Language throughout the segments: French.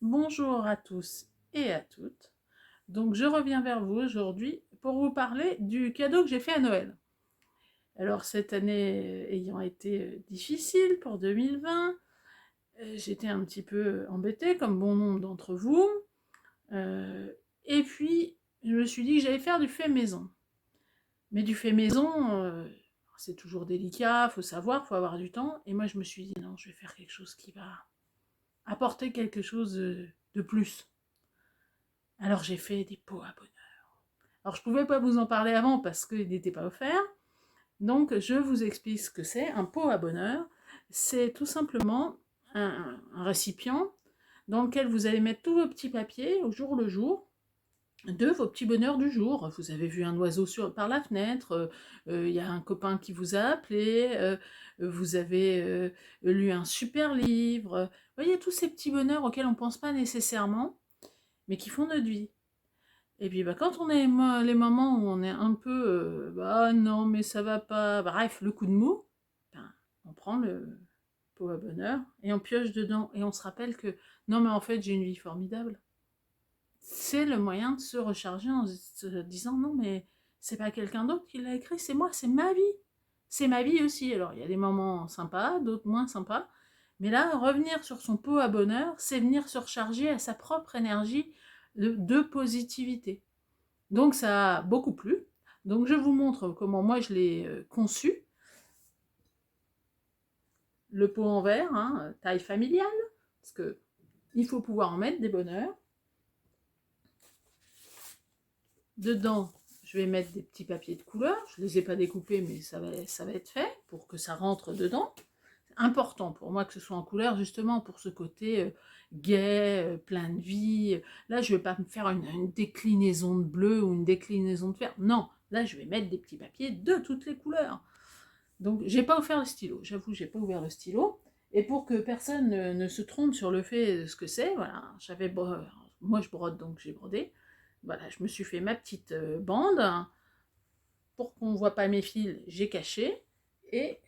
Bonjour à tous et à toutes. Donc je reviens vers vous aujourd'hui pour vous parler du cadeau que j'ai fait à Noël. Alors cette année ayant été difficile pour 2020, j'étais un petit peu embêtée comme bon nombre d'entre vous. Et puis je me suis dit que j'allais faire du fait maison. Mais du fait maison, c'est toujours délicat, faut savoir, faut avoir du temps. Et moi je me suis dit non, je vais faire quelque chose qui va apporter quelque chose de plus. Alors j'ai fait des pots à bonheur. Alors je pouvais pas vous en parler avant parce qu'il n'était pas offert. Donc je vous explique ce que c'est un pot à bonheur. C'est tout simplement un récipient dans lequel vous allez mettre tous vos petits papiers au jour le jour de vos petits bonheurs du jour. Vous avez vu un oiseau par la fenêtre, y a un copain qui vous a appelé, vous avez lu un super livre. Vous voyez tous ces petits bonheurs auxquels on ne pense pas nécessairement, mais qui font notre vie. Et puis quand on est les moments où on est un peu bah non mais ça va pas, bref, le coup de mou, ben, on prend le pot à bonheur et on pioche dedans et on se rappelle que non mais en fait j'ai une vie formidable. C'est le moyen de se recharger en se disant non mais c'est pas quelqu'un d'autre qui l'a écrit, c'est moi, c'est ma vie. C'est ma vie aussi. Alors il y a des moments sympas, d'autres moins sympas. Mais là, revenir sur son pot à bonheur, c'est venir se recharger à sa propre énergie de positivité. Donc ça a beaucoup plu. Donc je vous montre comment moi je l'ai conçu. Le pot en verre, hein, taille familiale, parce que il faut pouvoir en mettre des bonheurs. Dedans, je vais mettre des petits papiers de couleur. Je ne les ai pas découpés, mais ça va être fait pour que ça rentre dedans. C'est important pour moi que ce soit en couleur, justement pour ce côté gai, plein de vie. Là, je ne vais pas me faire une déclinaison de bleu ou une déclinaison de vert. Non, là, je vais mettre des petits papiers de toutes les couleurs. Donc, j'ai pas offert le stylo. J'avoue, j'ai pas ouvert le stylo. Et pour que personne ne se trompe sur le fait de ce que c'est, voilà, moi je brode, donc j'ai brodé. Voilà, je me suis fait ma petite bande. Pour qu'on ne voit pas mes fils, j'ai caché. Et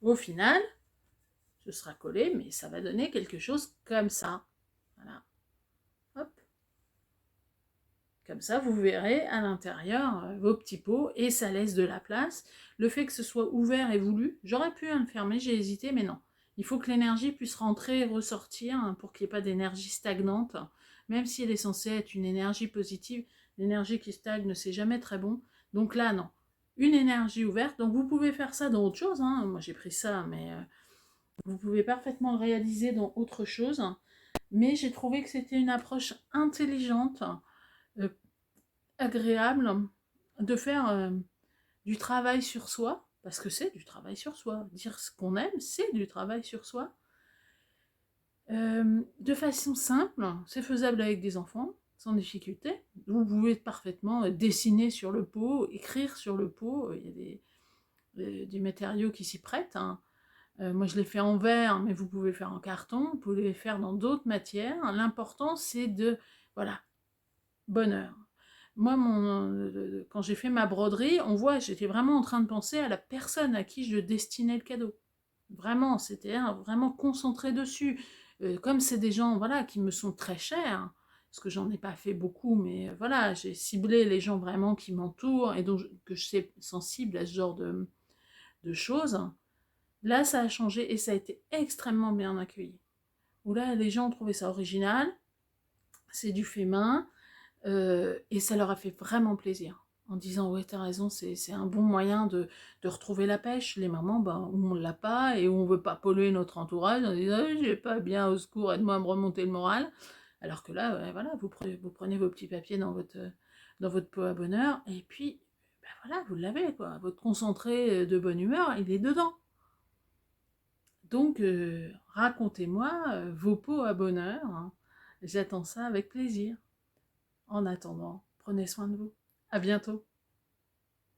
au final, ce sera collé, mais ça va donner quelque chose comme ça. Voilà. Hop. Comme ça, vous verrez à l'intérieur vos petits pots et ça laisse de la place. Le fait que ce soit ouvert est voulu. J'aurais pu le fermer, j'ai hésité, mais non. Il faut que l'énergie puisse rentrer et ressortir pour qu'il n'y ait pas d'énergie stagnante. Même si elle est censée être une énergie positive, l'énergie qui stagne, c'est jamais très bon. Donc là, non. Une énergie ouverte. Donc vous pouvez faire ça dans autre chose. Moi, j'ai pris ça, mais vous pouvez parfaitement le réaliser dans autre chose. Mais j'ai trouvé que c'était une approche intelligente, euh, agréable de faire du travail sur soi, parce que c'est du travail sur soi. Dire ce qu'on aime, c'est du travail sur soi. De façon simple, c'est faisable avec des enfants, sans difficulté. Vous pouvez parfaitement dessiner sur le pot, écrire sur le pot, il y a des matériaux qui s'y prêtent. Moi je l'ai fait en verre, mais vous pouvez le faire en carton, vous pouvez le faire dans d'autres matières. L'important c'est de, voilà, bonheur. Moi, quand j'ai fait ma broderie, on voit, j'étais vraiment en train de penser à la personne à qui je destinais le cadeau. Vraiment, c'était vraiment concentré dessus. Comme c'est des gens, voilà, qui me sont très chers, parce que j'en ai pas fait beaucoup, mais voilà, j'ai ciblé les gens vraiment qui m'entourent et que je sais sensible à ce genre de choses. Là, ça a changé et ça a été extrêmement bien accueilli. Où là, les gens ont trouvé ça original, c'est du fait main, et ça leur a fait vraiment plaisir. En disant, ouais, t'as raison, c'est un bon moyen de retrouver la pêche. Les mamans, ben, où on l'a pas et où on veut pas polluer notre entourage en disant, ah, j'ai pas bien, au secours, aide-moi à me remonter le moral. Alors que là, ouais, voilà, vous prenez vos petits papiers dans votre pot à bonheur et puis, ben voilà, vous l'avez, quoi. Votre concentré de bonne humeur, il est dedans. Donc, racontez-moi vos pots à bonheur, hein. J'attends ça avec plaisir. En attendant, prenez soin de vous. À bientôt.